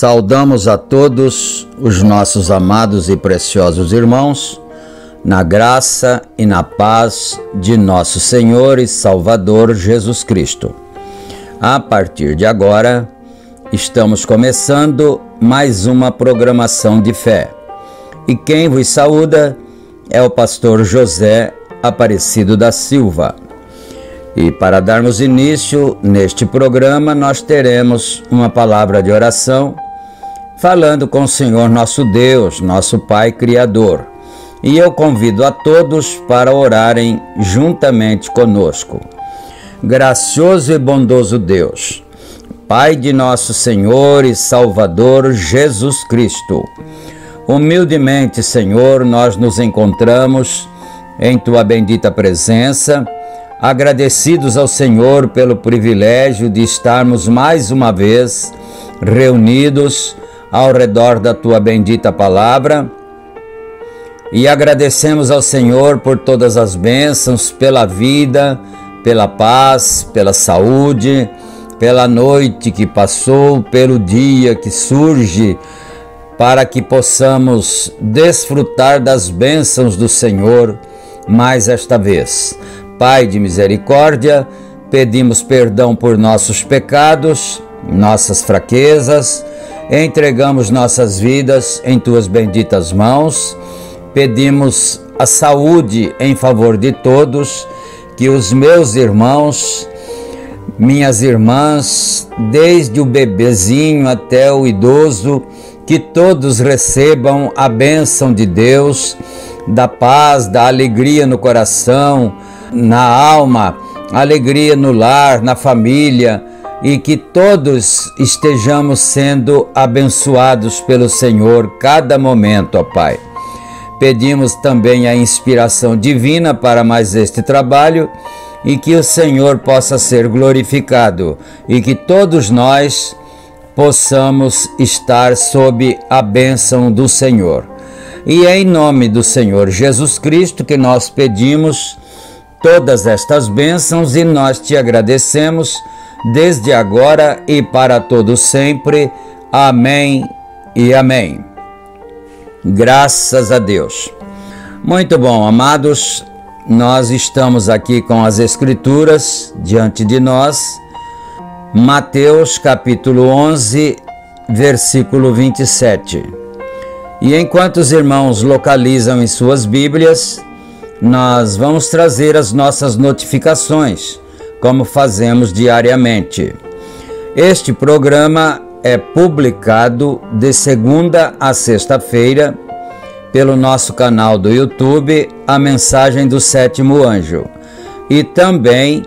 Saudamos a todos os nossos amados e preciosos irmãos, na graça e na paz de nosso Senhor e Salvador Jesus Cristo. A partir de agora, estamos começando mais uma programação de fé. E quem vos saúda é o pastor José Aparecido da Silva. E para darmos início neste programa, nós teremos uma palavra de oração, falando com o Senhor nosso Deus, nosso Pai Criador. E eu convido a todos para orarem juntamente conosco. Gracioso e bondoso Deus, Pai de nosso Senhor e Salvador Jesus Cristo, humildemente, Senhor, nós nos encontramos em Tua bendita presença, agradecidos ao Senhor pelo privilégio de estarmos mais uma vez reunidos ao redor da Tua bendita palavra, e agradecemos ao Senhor por todas as bênçãos, pela vida, pela paz, pela saúde, pela noite que passou, pelo dia que surge, para que possamos desfrutar das bênçãos do Senhor mais esta vez. Pai de misericórdia, pedimos perdão por nossos pecados, nossas fraquezas, entregamos nossas vidas em Tuas benditas mãos, pedimos a saúde em favor de todos, que os meus irmãos, minhas irmãs, desde o bebezinho até o idoso, que todos recebam a bênção de Deus, da paz, da alegria no coração, na alma, alegria no lar, na família, e que todos estejamos sendo abençoados pelo Senhor cada momento, ó Pai. Pedimos também a inspiração divina para mais este trabalho e que o Senhor possa ser glorificado e que todos nós possamos estar sob a bênção do Senhor. E é em nome do Senhor Jesus Cristo que nós pedimos todas estas bênçãos e nós te agradecemos desde agora e para todo sempre. Amém e amém. Graças a Deus. Muito bom, amados, nós estamos aqui com as Escrituras diante de nós. Mateus capítulo 11, versículo 27. E enquanto os irmãos localizam em suas Bíblias, nós vamos trazer as nossas notificações, como fazemos diariamente. Este programa é publicado de segunda a sexta-feira pelo nosso canal do YouTube, A Mensagem do Sétimo Anjo, e também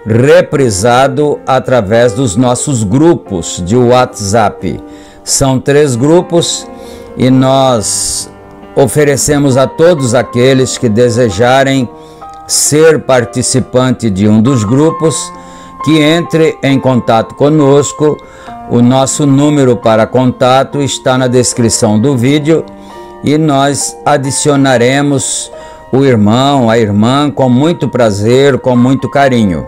reprisado através dos nossos grupos de WhatsApp. São 3 grupos e nós oferecemos a todos aqueles que desejarem ser participante de um dos grupos que entre em contato conosco. O nosso número para contato está na descrição do vídeo e nós adicionaremos o irmão, a irmã, com muito prazer, com muito carinho.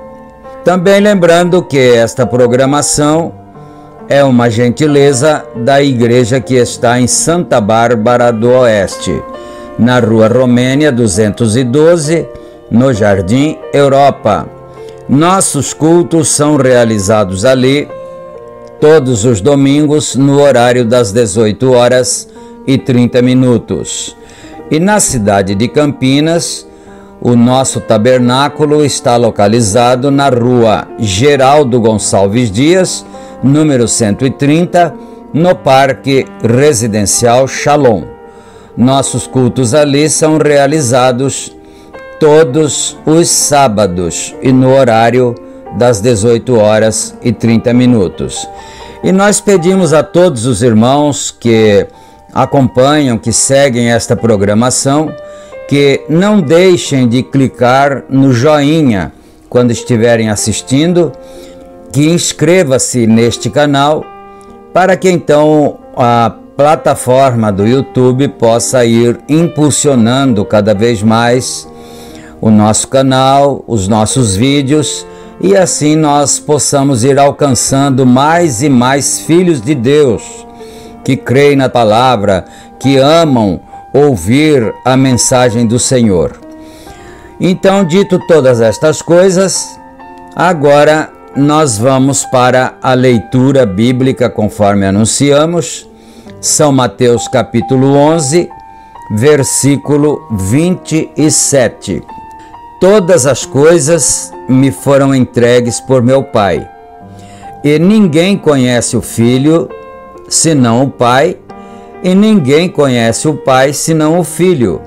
Também lembrando que esta programação é uma gentileza da igreja que está em Santa Bárbara do Oeste, na Rua Romênia 212, no Jardim Europa. Nossos cultos são realizados ali todos os domingos no horário das 18h30. E na cidade de Campinas, o nosso tabernáculo está localizado na Rua Geraldo Gonçalves Dias, número 130, no Parque Residencial Shalom. Nossos cultos ali são realizados todos os sábados e no horário das 18h30. E nós pedimos a todos os irmãos que acompanham, que seguem esta programação, que não deixem de clicar no joinha quando estiverem assistindo, que inscreva-se neste canal, para que então a plataforma do YouTube possa ir impulsionando cada vez mais o nosso canal, os nossos vídeos, e assim nós possamos ir alcançando mais e mais filhos de Deus, que creem na palavra, que amam ouvir a mensagem do Senhor. Então, dito todas estas coisas, agora nós vamos para a leitura bíblica conforme anunciamos, São Mateus capítulo 11, versículo 27. Todas as coisas me foram entregues por meu Pai, e ninguém conhece o Filho senão o Pai, e ninguém conhece o Pai senão o Filho,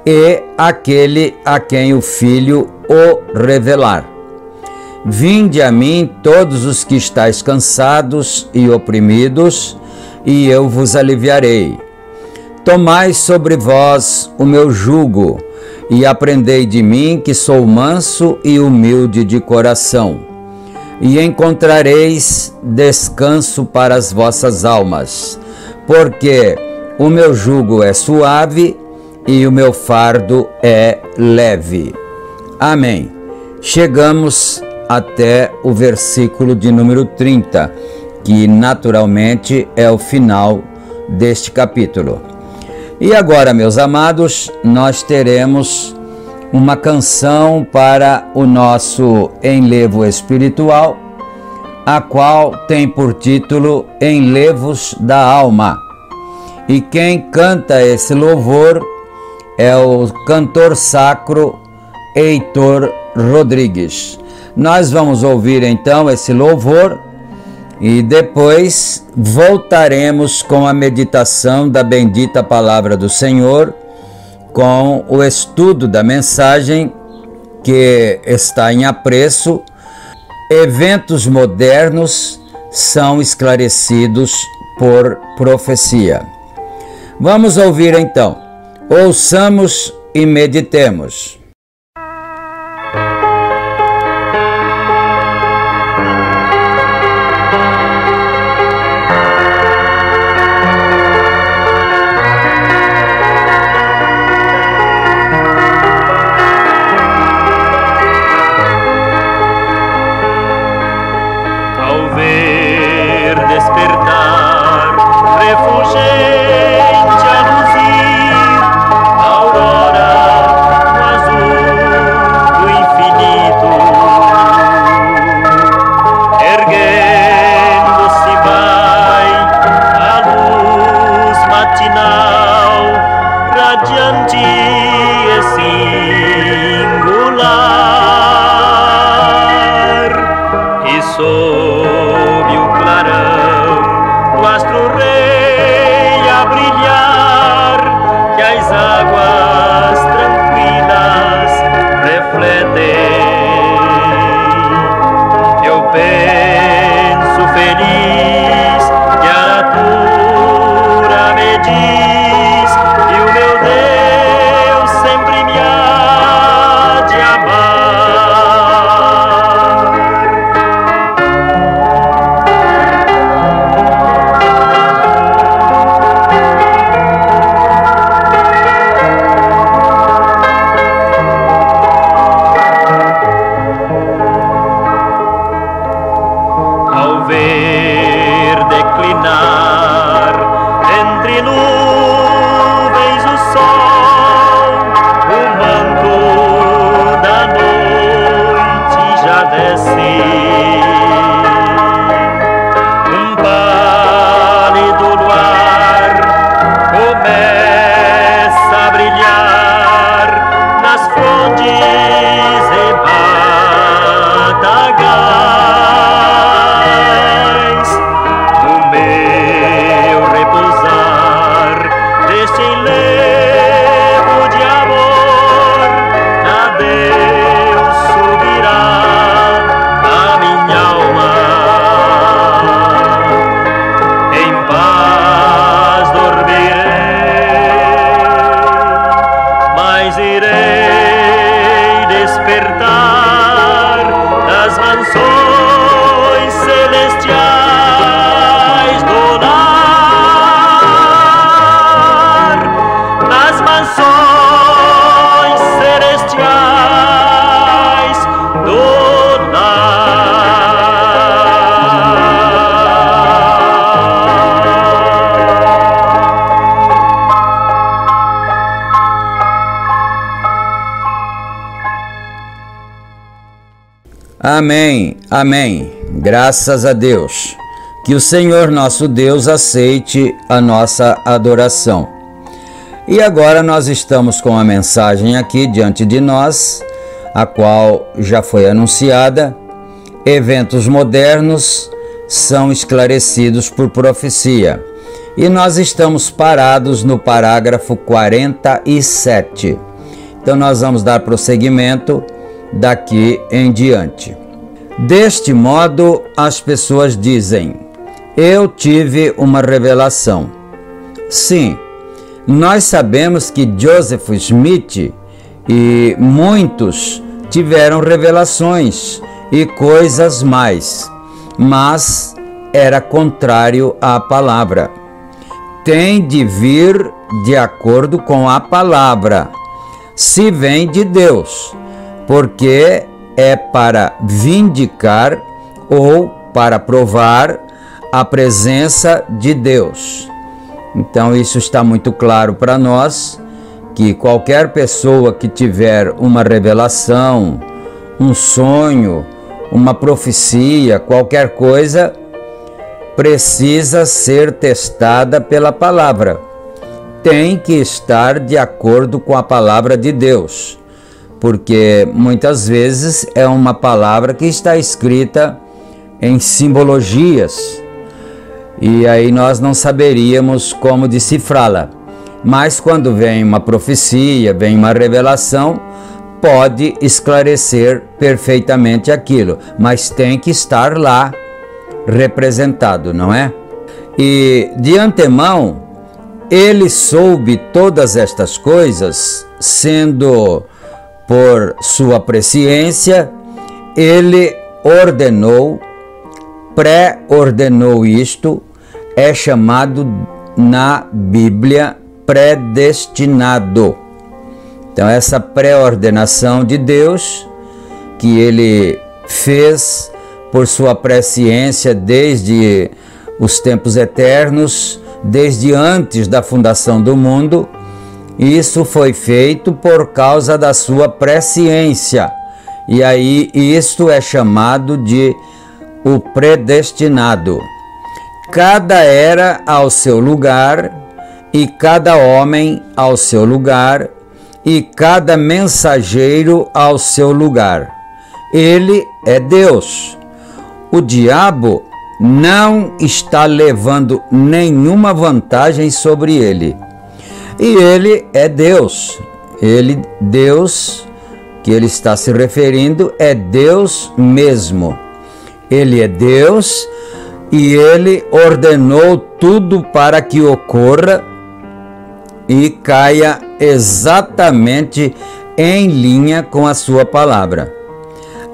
e aquele a quem o Filho o revelar. Vinde a mim todos os que estáis cansados e oprimidos, e eu vos aliviarei. Tomai sobre vós o meu jugo, e aprendei de mim, que sou manso e humilde de coração, e encontrareis descanso para as vossas almas, porque o meu jugo é suave e o meu fardo é leve. Amém. Chegamos até o versículo de número 30, que naturalmente é o final deste capítulo. E agora, meus amados, nós teremos uma canção para o nosso enlevo espiritual, a qual tem por título Enlevos da Alma. E quem canta esse louvor é o cantor sacro Heitor Rodrigues. Nós vamos ouvir então esse louvor E depois voltaremos com a meditação da bendita palavra do Senhor, com o estudo da mensagem que está em apreço. Eventos modernos são esclarecidos por profecia. Vamos ouvir então. Ouçamos e meditemos. Amém, amém. Graças a Deus. Que o Senhor nosso Deus aceite a nossa adoração. E agora nós estamos com a mensagem aqui diante de nós, a qual já foi anunciada. Eventos modernos são esclarecidos por profecia. E nós estamos parados no parágrafo 47. Então nós vamos dar prosseguimento daqui em diante. Deste modo, as pessoas dizem: eu tive uma revelação. Sim, nós sabemos que Joseph Smith e muitos tiveram revelações e coisas mais, mas era contrário à palavra. Tem de vir de acordo com a palavra, se vem de Deus, porque é para vindicar ou para provar a presença de Deus. Então isso está muito claro para nós, que qualquer pessoa que tiver uma revelação, um sonho, uma profecia, qualquer coisa, precisa ser testada pela palavra. Tem que estar de acordo com a palavra de Deus, porque muitas vezes é uma palavra que está escrita em simbologias, e aí nós não saberíamos como decifrá-la. Mas quando vem uma profecia, vem uma revelação, pode esclarecer perfeitamente aquilo, mas tem que estar lá representado, não é? E de antemão, ele soube todas estas coisas, sendo por sua presciência, ele ordenou, pré-ordenou isto, é chamado na Bíblia predestinado. Então essa pré-ordenação de Deus, que ele fez por sua presciência desde os tempos eternos, desde antes da fundação do mundo, isso foi feito por causa da sua presciência. E aí isto é chamado de o predestinado. Cada era ao seu lugar, e cada homem ao seu lugar, e cada mensageiro ao seu lugar. Ele é Deus. O diabo não está levando nenhuma vantagem sobre ele. E ele é Deus. Deus que ele está se referindo é Deus mesmo. Ele é Deus e ele ordenou tudo para que ocorra e caia exatamente em linha com a sua palavra.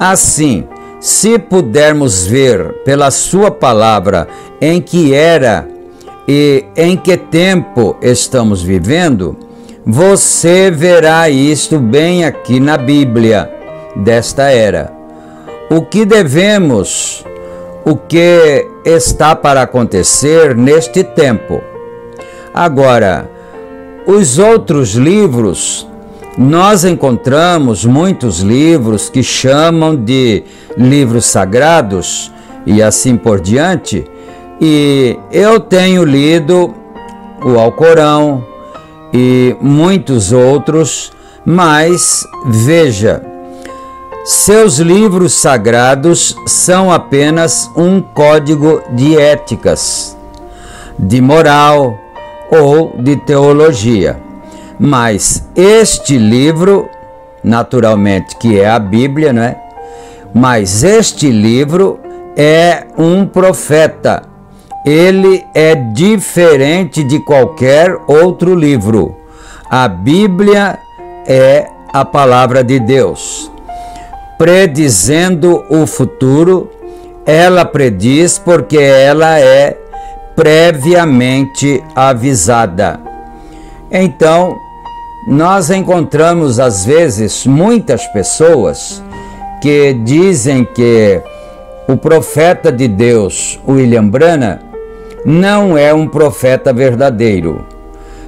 Assim, se pudermos ver pela sua palavra em que era e em que tempo estamos vivendo, você verá isto bem aqui na Bíblia desta era. O que devemos, o que está para acontecer neste tempo. Agora, os outros livros, nós encontramos muitos livros que chamam de livros sagrados e assim por diante, e eu tenho lido o Alcorão e muitos outros, mas veja, seus livros sagrados são apenas um código de éticas, de moral ou de teologia. Mas este livro, naturalmente que é a Bíblia, não é? Mas este livro é um profeta. Ele é diferente de qualquer outro livro. A Bíblia é a palavra de Deus. Predizendo o futuro, ela prediz porque ela é previamente avisada. Então, nós encontramos às vezes muitas pessoas que dizem que o profeta de Deus, William Branham, não é um profeta verdadeiro.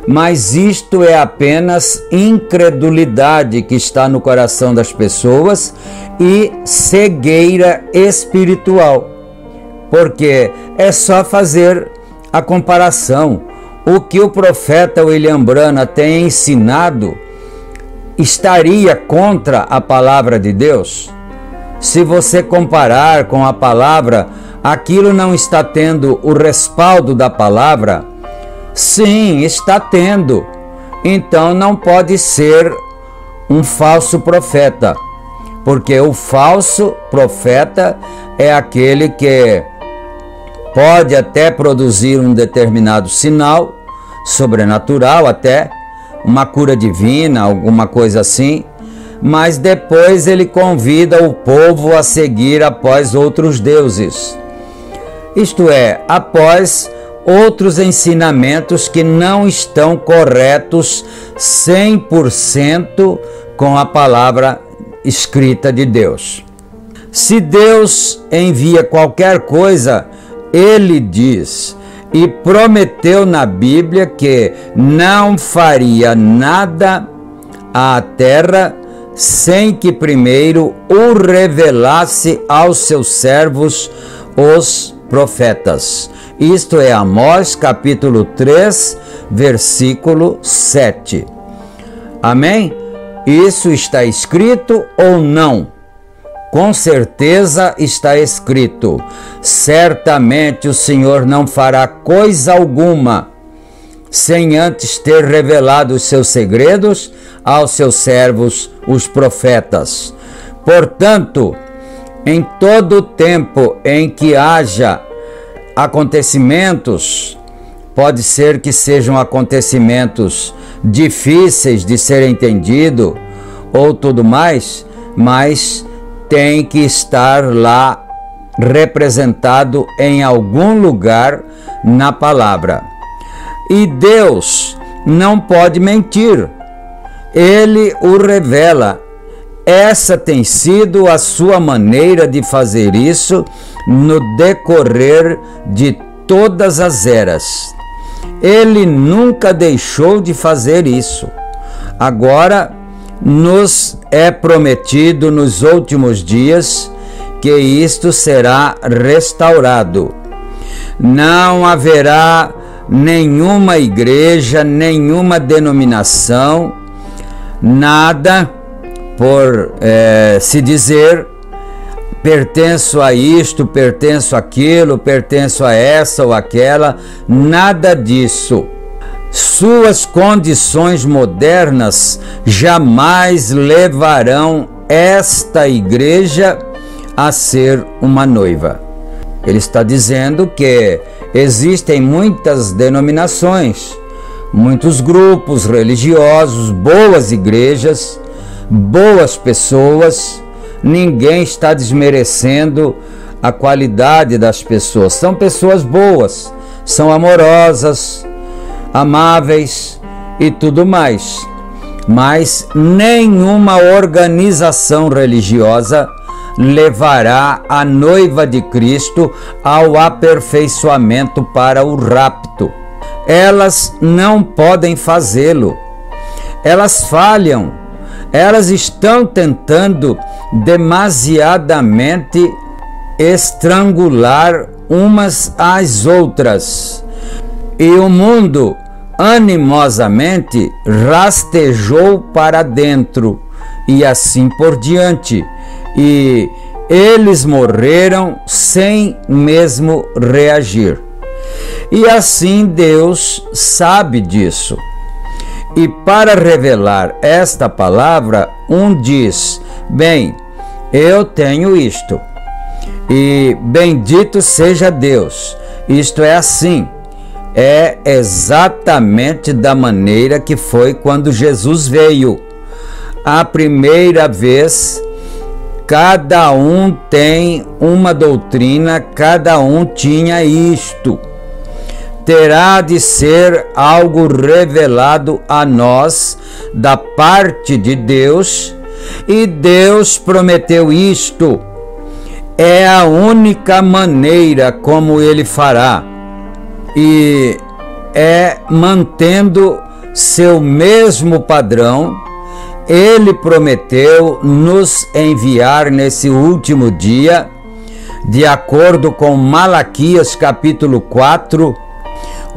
Mas isto é apenas incredulidade que está no coração das pessoas e cegueira espiritual. Porque é só fazer a comparação. O que o profeta William Branham tem ensinado estaria contra a palavra de Deus? Se você comparar com a palavra, aquilo não está tendo o respaldo da palavra? Sim, está tendo. Então não pode ser um falso profeta, porque o falso profeta é aquele que pode até produzir um determinado sinal sobrenatural, até uma cura divina, alguma coisa assim, mas depois ele convida o povo a seguir após outros deuses. Isto é, após outros ensinamentos que não estão corretos 100% com a palavra escrita de Deus. Se Deus envia qualquer coisa, Ele diz e prometeu na Bíblia que não faria nada à terra sem que primeiro o revelasse aos seus servos, os profetas. Isto é Amós capítulo 3, versículo 7. Amém? Isso está escrito ou não? Com certeza está escrito: certamente o Senhor não fará coisa alguma sem antes ter revelado os seus segredos aos seus servos, os profetas. Portanto, em todo o tempo em que haja acontecimentos, pode ser que sejam acontecimentos difíceis de ser entendido ou tudo mais, mas tem que estar lá representado em algum lugar na palavra. E Deus não pode mentir, Ele o revela. Essa tem sido a sua maneira de fazer isso no decorrer de todas as eras. Ele nunca deixou de fazer isso. Agora, nos é prometido nos últimos dias que isto será restaurado. Não haverá nenhuma igreja, nenhuma denominação, nada por se dizer pertenço a isto, pertenço àquilo, pertenço a essa ou aquela, nada disso. Suas condições modernas jamais levarão esta igreja a ser uma noiva. Ele está dizendo que existem muitas denominações, muitos grupos religiosos, boas igrejas, boas pessoas. Ninguém está desmerecendo a qualidade das pessoas. São pessoas boas, são amorosas, amáveis e tudo mais. Mas nenhuma organização religiosa levará a noiva de Cristo ao aperfeiçoamento para o rapto. Elas não podem fazê-lo. Elas falham. Elas estão tentando demasiadamente estrangular umas às outras. E o mundo animosamente rastejou para dentro e assim por diante. E eles morreram sem mesmo reagir. E assim Deus sabe disso. E para revelar esta palavra, um diz: bem, eu tenho isto, e bendito seja Deus, isto é assim. É exatamente da maneira que foi quando Jesus veio. A primeira vez, cada um tem uma doutrina, cada um tinha isto. Terá de ser algo revelado a nós da parte de Deus, e Deus prometeu isto. É a única maneira como Ele fará, e é mantendo seu mesmo padrão. Ele prometeu nos enviar nesse último dia, de acordo com Malaquias capítulo 4,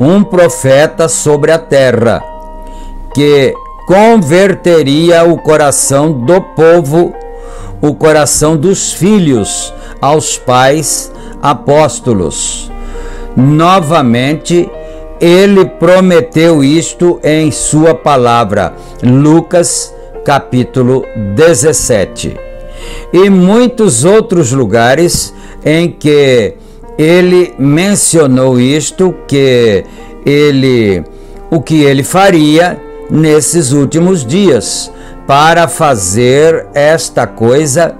um profeta sobre a terra, que converteria o coração do povo, o coração dos filhos, aos pais apóstolos. Novamente, ele prometeu isto em sua palavra, Lucas capítulo 17. E muitos outros lugares em que ele mencionou isto, o que ele faria nesses últimos dias para fazer esta coisa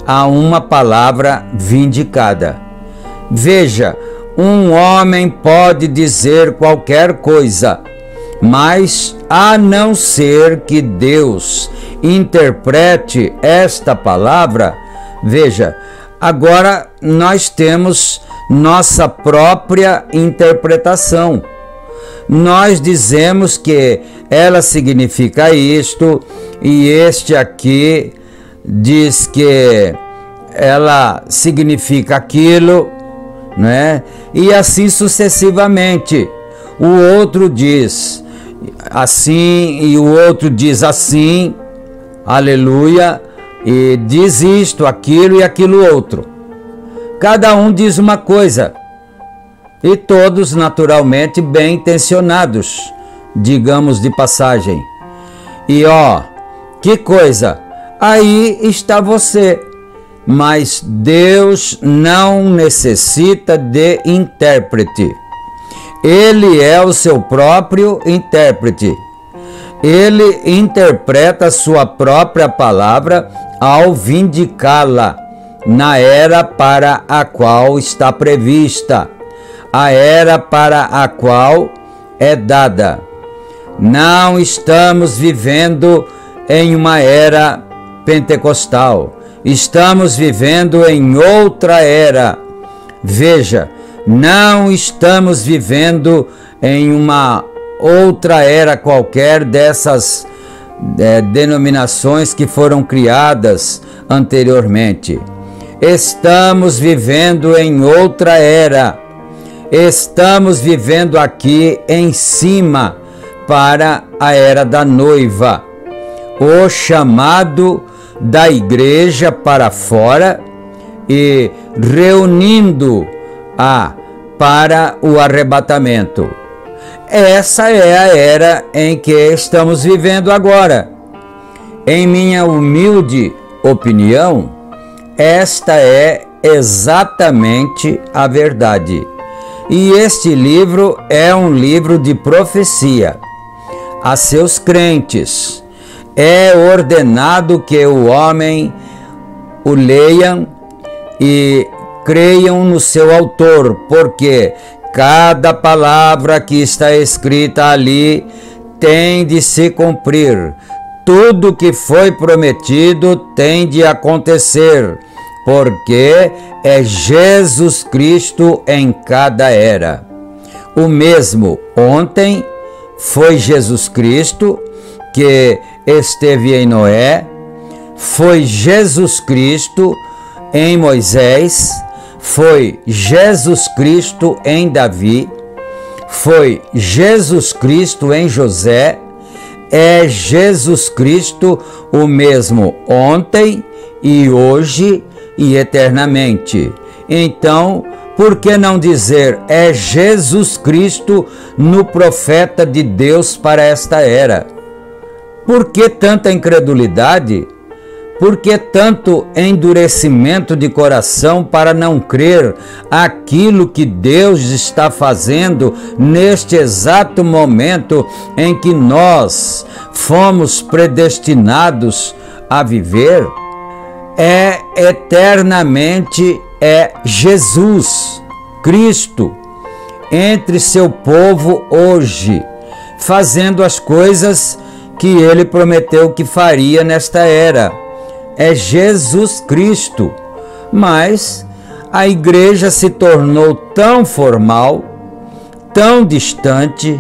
a uma palavra vindicada. Veja, um homem pode dizer qualquer coisa, mas a não ser que Deus interprete esta palavra, veja, agora nós temos nossa própria interpretação. Nós dizemos que ela significa isto, e este aqui diz que ela significa aquilo, né? E assim sucessivamente. O outro diz assim e o outro diz assim, aleluia, e diz isto, aquilo e aquilo outro. Cada um diz uma coisa, e todos naturalmente bem intencionados, digamos de passagem. E que coisa, aí está você. Mas Deus não necessita de intérprete. Ele é o seu próprio intérprete. Ele interpreta sua própria palavra ao vindicá-la na era para a qual está prevista, a era para a qual é dada. Não estamos vivendo em uma era pentecostal. Estamos vivendo em outra era. Veja, não estamos vivendo em uma outra era qualquer dessas denominações que foram criadas anteriormente. Estamos vivendo em outra era. Estamos vivendo aqui em cima para a era da noiva. O chamado da igreja para fora e reunindo-a para o arrebatamento. Essa é a era em que estamos vivendo agora. Em minha humilde opinião, esta é exatamente a verdade. E este livro é um livro de profecia a seus crentes. É ordenado que o homem o leiam e creiam no seu autor, porque cada palavra que está escrita ali tem de se cumprir. Tudo que foi prometido tem de acontecer, porque é Jesus Cristo em cada era. O mesmo ontem foi Jesus Cristo que esteve em Noé, foi Jesus Cristo em Moisés, foi Jesus Cristo em Davi, foi Jesus Cristo em José, é Jesus Cristo o mesmo ontem e hoje e eternamente. Então, por que não dizer é Jesus Cristo no profeta de Deus para esta era? Por que tanta incredulidade? Por que tanto endurecimento de coração para não crer aquilo que Deus está fazendo neste exato momento em que nós fomos predestinados a viver? É eternamente Jesus Cristo entre seu povo hoje, fazendo as coisas que ele prometeu que faria nesta era. É Jesus Cristo. Mas a igreja se tornou tão formal, tão distante,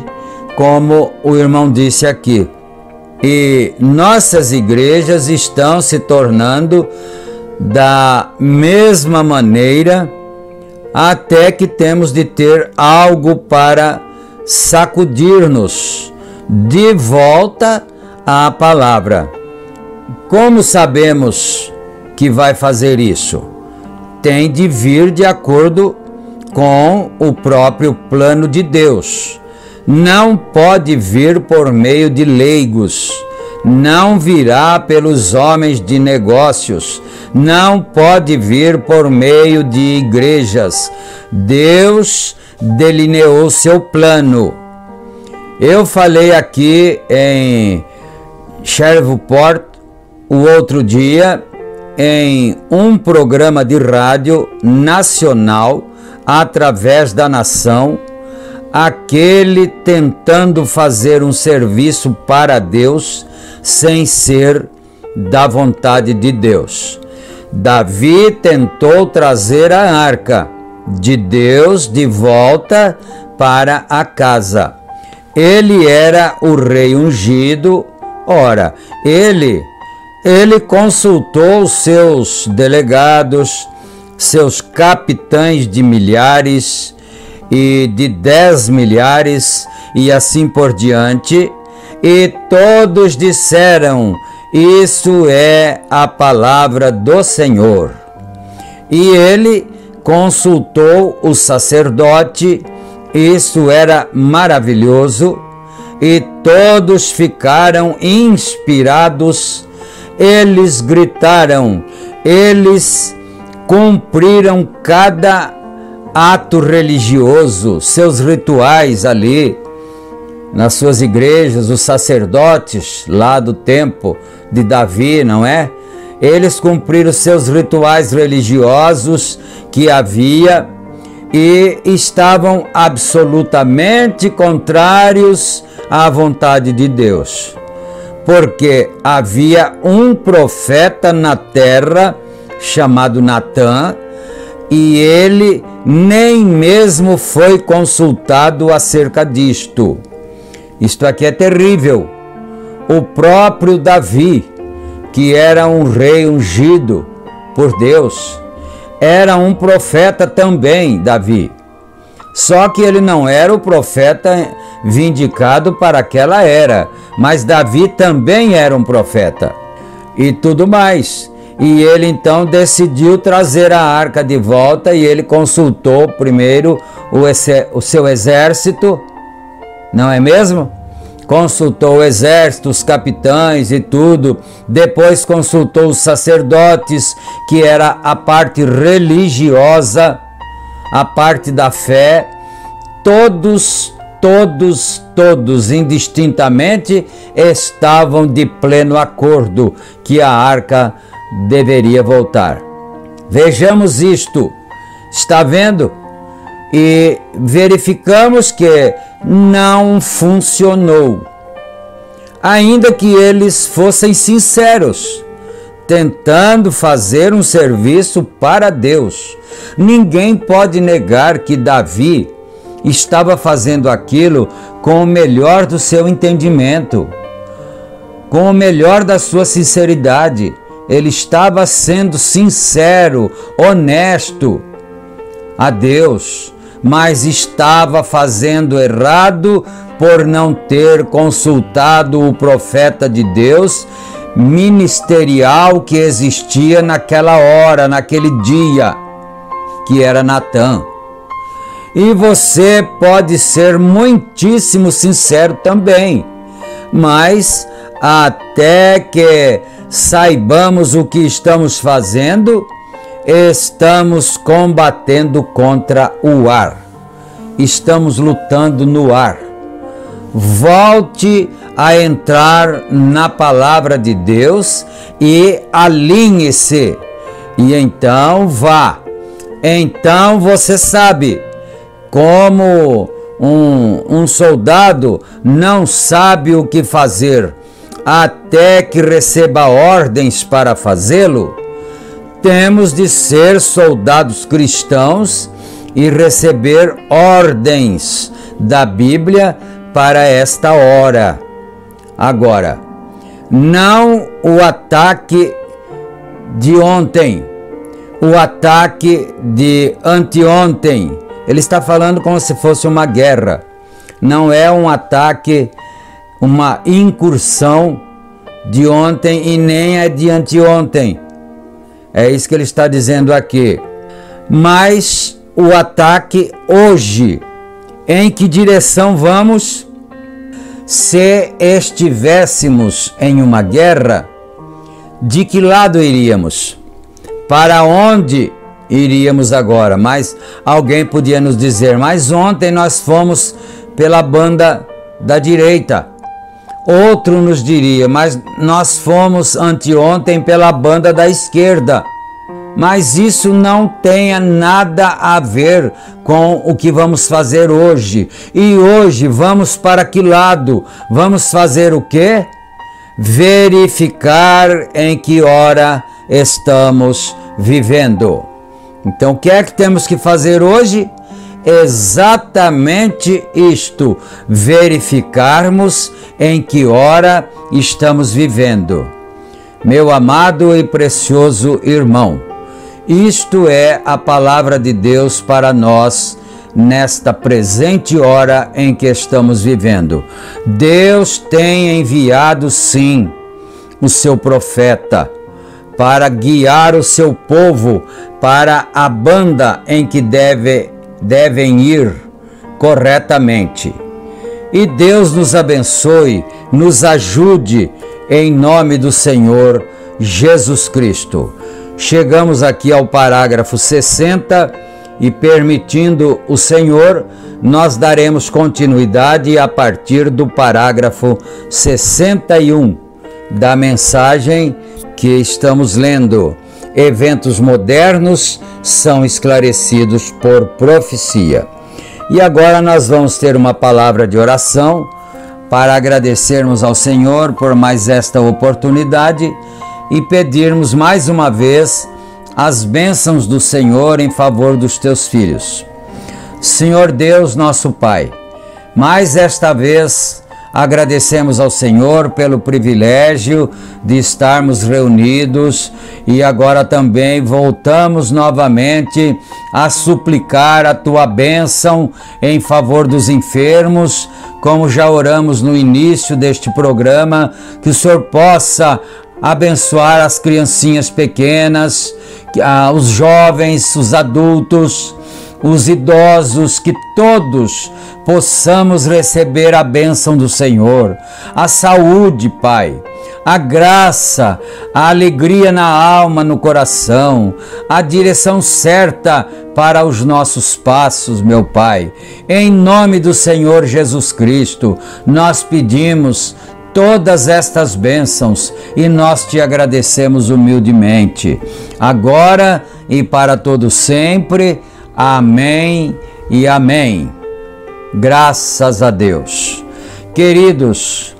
como o irmão disse aqui. E nossas igrejas estão se tornando da mesma maneira, até que temos de ter algo para sacudir-nos de volta à palavra. Como sabemos que vai fazer isso? Tem de vir de acordo com o próprio plano de Deus. Não pode vir por meio de leigos, não virá pelos homens de negócios, não pode vir por meio de igrejas. Deus delineou seu plano. Eu falei aqui em Shreveport o outro dia, em um programa de rádio nacional, através da nação, aquele tentando fazer um serviço para Deus sem ser da vontade de Deus. Davi tentou trazer a arca de Deus de volta para a casa. Ele era o rei ungido. Ora, ele consultou seus delegados, seus capitães de milhares e de 10 milhares e assim por diante, e todos disseram: Isso é a palavra do Senhor. E ele consultou o sacerdote, isso era maravilhoso, e todos ficaram inspirados, eles gritaram, eles cumpriram cada ato religioso, seus rituais ali, nas suas igrejas, os sacerdotes lá do tempo de Davi, não é? Eles cumpriram seus rituais religiosos que havia e estavam absolutamente contrários à vontade de Deus. Porque havia um profeta na terra chamado Natã e ele nem mesmo foi consultado acerca disto. Isto aqui é terrível. O próprio Davi, que era um rei ungido por Deus, era um profeta também, Davi. Só que ele não era o profeta vindicado para aquela era, mas Davi também era um profeta e tudo mais. E ele então decidiu trazer a arca de volta e ele consultou primeiro o seu exército, não é mesmo? Consultou o exército, os capitães e tudo. Depois consultou os sacerdotes, que era a parte religiosa, a parte da fé. Todos, indistintamente, estavam de pleno acordo que a arca deveria voltar. Vejamos isto. Está vendo? E verificamos que não funcionou. Ainda que eles fossem sinceros, tentando fazer um serviço para Deus. Ninguém pode negar que Davi estava fazendo aquilo com o melhor do seu entendimento, com o melhor da sua sinceridade. Ele estava sendo sincero, honesto a Deus, mas estava fazendo errado por não ter consultado o profeta de Deus ministerial que existia naquela hora, naquele dia, que era Natã. E você pode ser muitíssimo sincero também, mas até que saibamos o que estamos fazendo, estamos combatendo contra o ar. Estamos lutando no ar. Volte a entrar na palavra de Deus e alinhe-se. E então vá. Então você sabe, como um soldado não sabe o que fazer até que receba ordens para fazê-lo, temos de ser soldados cristãos e receber ordens da Bíblia para esta hora. Agora, não o ataque de ontem, o ataque de anteontem. Ele está falando como se fosse uma guerra. Não é um ataque, uma incursão de ontem e nem é de anteontem. É isso que ele está dizendo aqui. Mas o ataque hoje, em que direção vamos? Se estivéssemos em uma guerra, de que lado iríamos? Para onde iríamos agora? Mas alguém podia nos dizer, mas ontem nós fomos pela banda da direita. Outro nos diria, mas nós fomos anteontem pela banda da esquerda. Mas isso não tem nada a ver com o que vamos fazer hoje. E hoje vamos para que lado? Vamos fazer o quê? Verificar em que hora estamos vivendo. Então, o que é que temos que fazer hoje? Exatamente isto, verificarmos em que hora estamos vivendo. Meu amado e precioso irmão, isto é a palavra de Deus para nós nesta presente hora em que estamos vivendo. Deus tem enviado sim o seu profeta, para guiar o seu povo para a banda em que devem ir corretamente. E Deus nos abençoe, nos ajude, em nome do Senhor Jesus Cristo. Chegamos aqui ao parágrafo 60 e, permitindo o Senhor, nós daremos continuidade a partir do parágrafo 61 da mensagem que estamos lendo. Eventos modernos são esclarecidos por profecia. E agora nós vamos ter uma palavra de oração para agradecermos ao Senhor por mais esta oportunidade e pedirmos mais uma vez as bênçãos do Senhor em favor dos teus filhos. Senhor Deus, nosso Pai, mais esta vez agradecemos ao Senhor pelo privilégio de estarmos reunidos e agora também voltamos novamente a suplicar a tua bênção em favor dos enfermos, como já oramos no início deste programa, que o Senhor possa abençoar as criancinhas pequenas, os jovens, os adultos, os idosos, que todos possamos receber a bênção do Senhor, a saúde, Pai, a graça, a alegria na alma, no coração, a direção certa para os nossos passos, meu Pai. Em nome do Senhor Jesus Cristo, nós pedimos todas estas bênçãos e nós te agradecemos humildemente, agora e para todo sempre. Amém e amém. Graças a Deus. Queridos,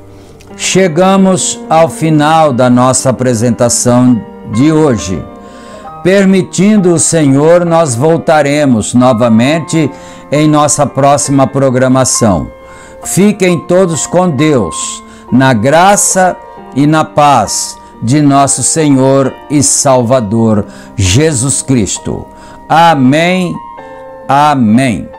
chegamos ao final da nossa apresentação de hoje. Permitindo o Senhor, nós voltaremos novamente em nossa próxima programação. Fiquem todos com Deus, na graça e na paz de nosso Senhor e Salvador Jesus Cristo. Amém. Amém.